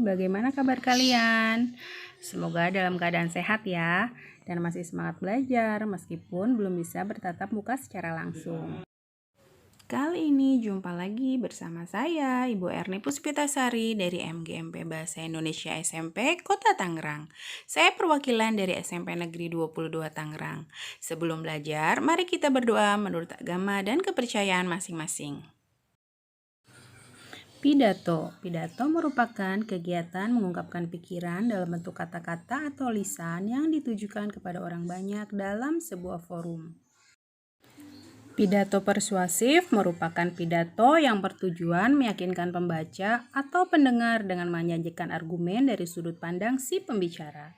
bagaimana kabar kalian? Semoga dalam keadaan sehat ya, dan masih semangat belajar meskipun belum bisa bertatap muka secara langsung. Kali ini jumpa lagi bersama saya, Ibu Erni Puspitasari dari MGMP Bahasa Indonesia SMP Kota Tangerang. Saya perwakilan dari SMP Negeri 22 Tangerang. Sebelum belajar, mari kita berdoa menurut agama dan kepercayaan masing-masing. Pidato merupakan kegiatan mengungkapkan pikiran dalam bentuk kata-kata atau lisan yang ditujukan kepada orang banyak dalam sebuah forum. Pidato persuasif merupakan pidato yang bertujuan meyakinkan pembaca atau pendengar dengan menyajikan argumen dari sudut pandang si pembicara.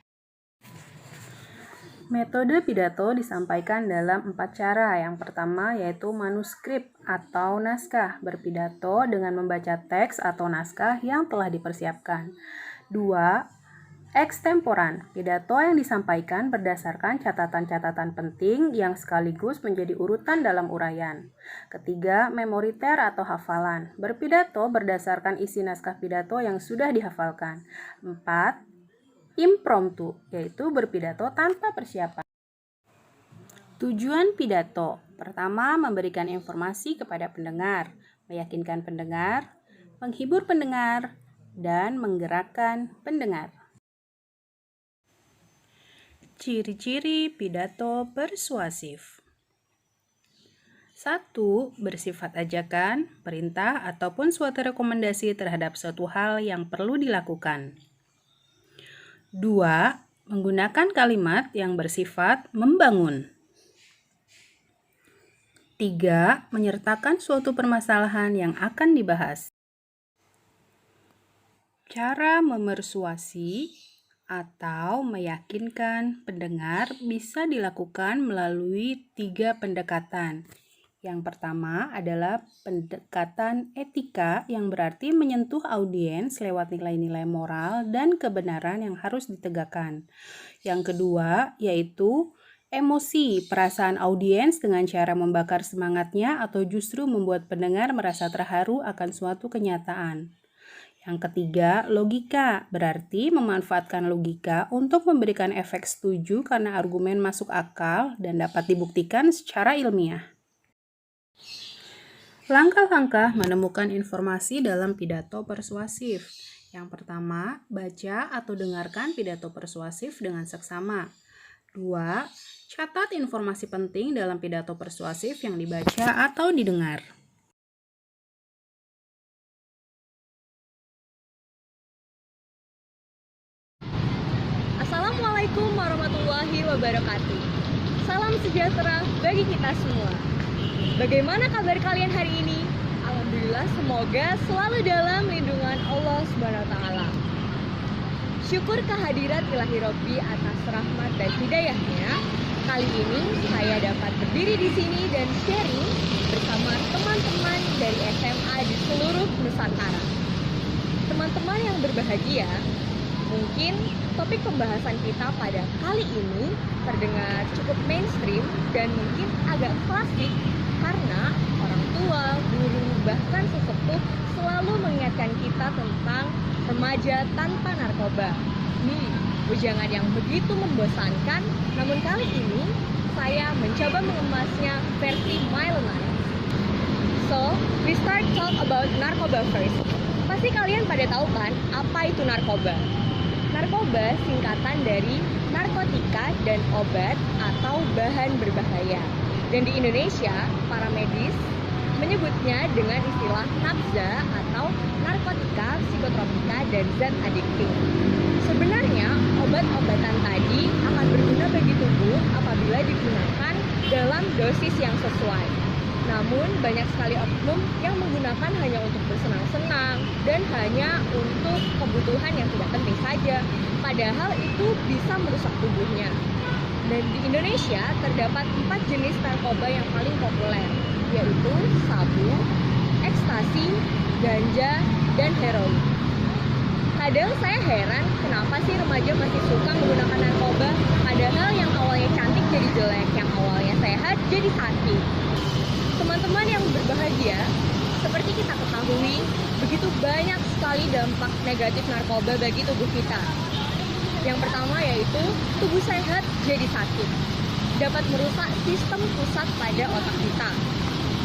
Metode pidato disampaikan dalam 4 cara. Yang pertama yaitu manuskrip atau naskah, berpidato dengan membaca teks atau naskah yang telah dipersiapkan. 2. Ekstemporan, pidato yang disampaikan berdasarkan catatan-catatan penting yang sekaligus menjadi urutan dalam uraian. Ketiga, memoriter atau hafalan, berpidato berdasarkan isi naskah pidato yang sudah dihafalkan. 4. Impromptu, yaitu berpidato tanpa persiapan. Tujuan pidato, pertama memberikan informasi kepada pendengar, meyakinkan pendengar, menghibur pendengar, dan menggerakkan pendengar. Ciri-ciri pidato persuasif. 1. Bersifat ajakan, perintah, ataupun suatu rekomendasi terhadap suatu hal yang perlu dilakukan. 2. Menggunakan kalimat yang bersifat membangun. 3. Menyertakan suatu permasalahan yang akan dibahas. Cara memersuasi atau meyakinkan pendengar bisa dilakukan melalui 3 pendekatan. Yang pertama adalah pendekatan etika yang berarti menyentuh audiens lewat nilai-nilai moral dan kebenaran yang harus ditegakkan. Yang kedua yaitu emosi, perasaan audiens dengan cara membakar semangatnya atau justru membuat pendengar merasa terharu akan suatu kenyataan. Yang ketiga, logika, berarti memanfaatkan logika untuk memberikan efek setuju karena argumen masuk akal dan dapat dibuktikan secara ilmiah. Langkah-langkah menemukan informasi dalam pidato persuasif. Yang pertama, baca atau dengarkan pidato persuasif dengan seksama. 2. Catat informasi penting dalam pidato persuasif yang dibaca atau didengar. Assalamualaikum warahmatullahi wabarakatuh. Salam sejahtera bagi kita semua. Bagaimana kabar kalian hari ini? Alhamdulillah, semoga selalu dalam lindungan Allah SWT. Syukur kehadirat Ilahi Robbi atas rahmat dan hidayahnya. Kali ini saya dapat berdiri di sini dan sharing bersama teman-teman dari SMA di seluruh Nusantara. Teman-teman yang berbahagia, mungkin topik pembahasan kita pada kali ini terdengar cukup mainstream dan mungkin agak klasik karena orang tua, guru, bahkan sesepuh selalu mengingatkan kita tentang remaja tanpa narkoba. Ujangan yang begitu membosankan, namun kali ini saya mencoba mengemasnya versi milenial. So, we start talk about narkoba first. Pasti kalian pada tahu kan apa itu narkoba? Narkoba singkatan dari narkotika dan obat atau bahan berbahaya. Dan di Indonesia, para medis menyebutnya dengan istilah nafza atau narkotika, psikotropika, dan zat adiktif. Sebenarnya, obat-obatan tadi akan berguna bagi tubuh apabila digunakan dalam dosis yang sesuai. Namun, banyak sekali oknum yang menggunakan hanya untuk bersenang-senang dan hanya untuk kebutuhan yang tidak penting saja, padahal itu bisa merusak tubuhnya. Dan di Indonesia terdapat 4 jenis narkoba yang paling populer, yaitu sabu, ekstasi, ganja, dan heroin. Kadang saya heran kenapa sih remaja masih suka menggunakan narkoba, padahal yang awalnya cantik jadi jelek, yang awalnya sehat jadi sakit. Teman-teman yang berbahagia, Seperti kita ketahui, begitu banyak sekali dampak negatif narkoba bagi tubuh kita. Yang pertama yaitu tubuh sehat jadi sakit, dapat merusak sistem pusat pada otak kita.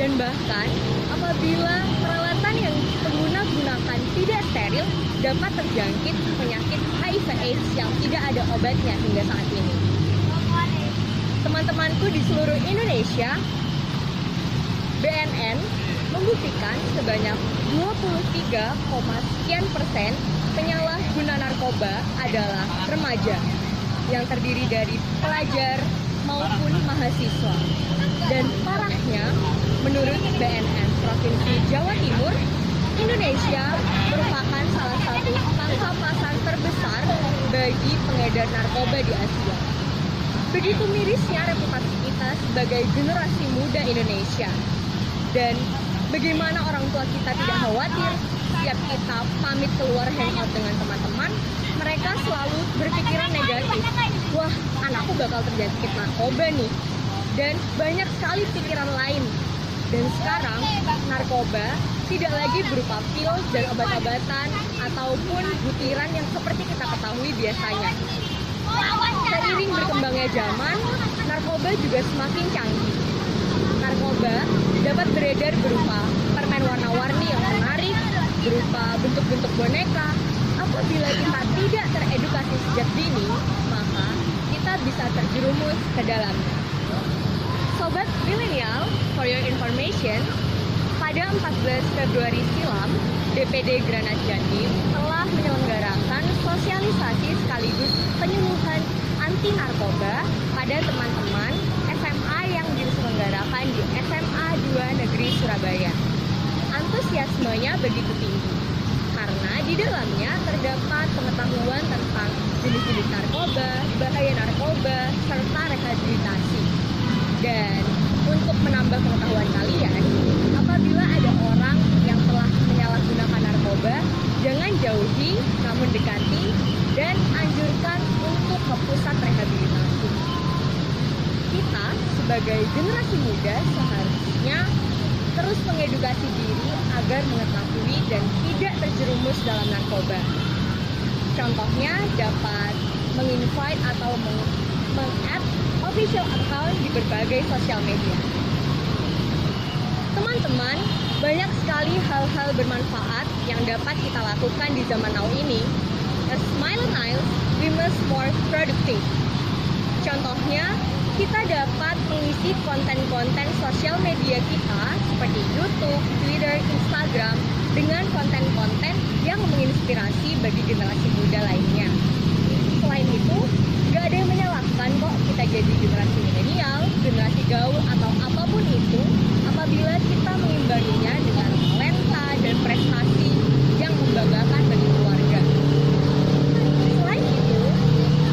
Dan bahkan apabila peralatan yang pengguna gunakan tidak steril, dapat terjangkit penyakit HIV/AIDS yang tidak ada obatnya hingga saat ini. Teman-temanku di seluruh Indonesia, BNN membuktikan sebanyak 23,sekian% penyalahguna narkoba adalah remaja yang terdiri dari pelajar maupun mahasiswa. Dan parahnya, menurut BNN Provinsi Jawa Timur, Indonesia merupakan salah satu pangsa pasar terbesar bagi pengedar narkoba di Asia. Begitu mirisnya reputasi kita sebagai generasi muda Indonesia. Dan bagaimana orang tua kita tidak khawatir setiap kita pamit keluar hangout dengan teman-teman, mereka selalu berpikiran negatif. Wah, anakku bakal terjangkit narkoba nih. Dan banyak sekali pikiran lain. Dan sekarang narkoba tidak lagi berupa pil dan obat-obatan ataupun butiran yang seperti kita ketahui biasanya. Seiring berkembangnya zaman, narkoba juga semakin canggih. Narkoba dapat beredar berupa permen warna-warni yang menarik, berupa bentuk-bentuk boneka. Apabila kita tidak teredukasi sejak dini, maka kita bisa terjerumus ke dalamnya. Sobat milenial, for your information, pada 14 Februari silam, DPD Granat Jatim telah menyelenggarakan sosialisasi sekaligus penyuluhan anti narkoba pada teman-teman SMA yang diselenggarakan di SMA 2 Negeri Surabaya. Antusiasmenya begitu tinggi karena di dalamnya terdapat pengetahuan tentang jenis-jenis narkoba, bahaya narkoba, serta rehabilitasi. Dan untuk menambah pengetahuan kalian, apabila ada orang yang telah menyalahgunakan narkoba, jangan jauhi, namun dekati dan anjurkan untuk ke pusat rehabilitasi. Kita sebagai generasi muda seharusnya terus mengedukasi diri agar mengetahui dan tidak terjerumus dalam narkoba. Contohnya dapat menginvite atau meng-add official account di berbagai sosial media. Teman-teman, banyak sekali hal-hal bermanfaat yang dapat kita lakukan di zaman now ini. As millennials, we must more productive. Contohnya, kita dapat mengisi konten-konten sosial media kita seperti YouTube, Twitter, Instagram dengan konten-konten yang menginspirasi bagi generasi muda lainnya. Selain itu, gak ada yang menyalahkan kok kita jadi generasi milenial, generasi gaul, atau apapun itu apabila kita mengimbanginya dengan talenta dan prestasi yang membanggakan bagi keluarga. Selain itu,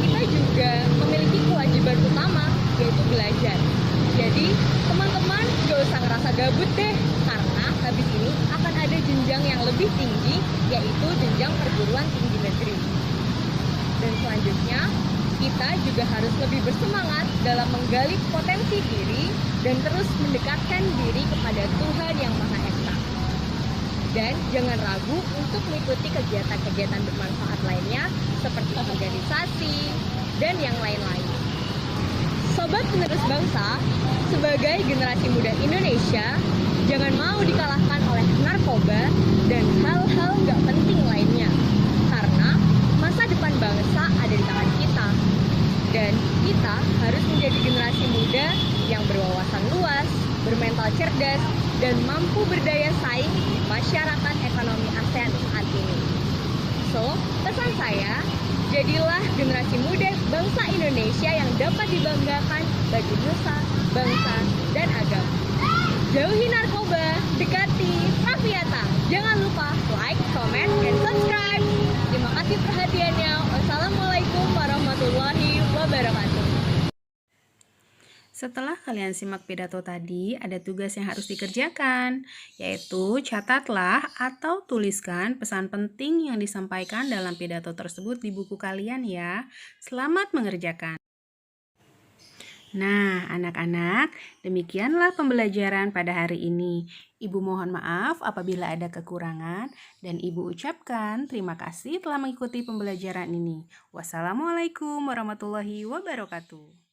kita juga memiliki kewajiban utama, yaitu belajar. Jadi, teman-teman gak usah ngerasa gabut deh, karena habis ini akan ada jenjang yang lebih tinggi, yaitu jenjang perguruan tinggi negeri. Dan selanjutnya, kita juga harus lebih bersemangat dalam menggali potensi diri dan terus mendekatkan diri kepada Tuhan Yang Maha Esa. Dan jangan ragu untuk mengikuti kegiatan-kegiatan bermanfaat lainnya seperti organisasi dan yang lain-lain. Sobat penerus bangsa, sebagai generasi muda Indonesia, jangan mau dikalahkan oleh narkoba dan hal-hal nggak penting lainnya. Karena masa depan bangsa ada di tangan kita. Dan kita harus menjadi generasi muda yang berwawasan luas, bermental cerdas, dan mampu berdaya saing di masyarakat ekonomi ASEAN saat ini. So, pesan saya, jadilah generasi muda bangsa Indonesia yang dapat dibanggakan bagi nusa, bangsa, dan agama. Jauhi narkoba, dekati Raffiata. Jangan lupa like, comment, and subscribe. Terima kasih perhatiannya. Wassalamualaikum warahmatullahi wabarakatuh. Setelah kalian simak pidato tadi, ada tugas yang harus dikerjakan, yaitu catatlah atau tuliskan pesan penting yang disampaikan dalam pidato tersebut di buku kalian ya. Selamat mengerjakan. Nah, anak-anak, demikianlah pembelajaran pada hari ini. Ibu mohon maaf apabila ada kekurangan, dan Ibu ucapkan terima kasih telah mengikuti pembelajaran ini. Wassalamualaikum warahmatullahi wabarakatuh.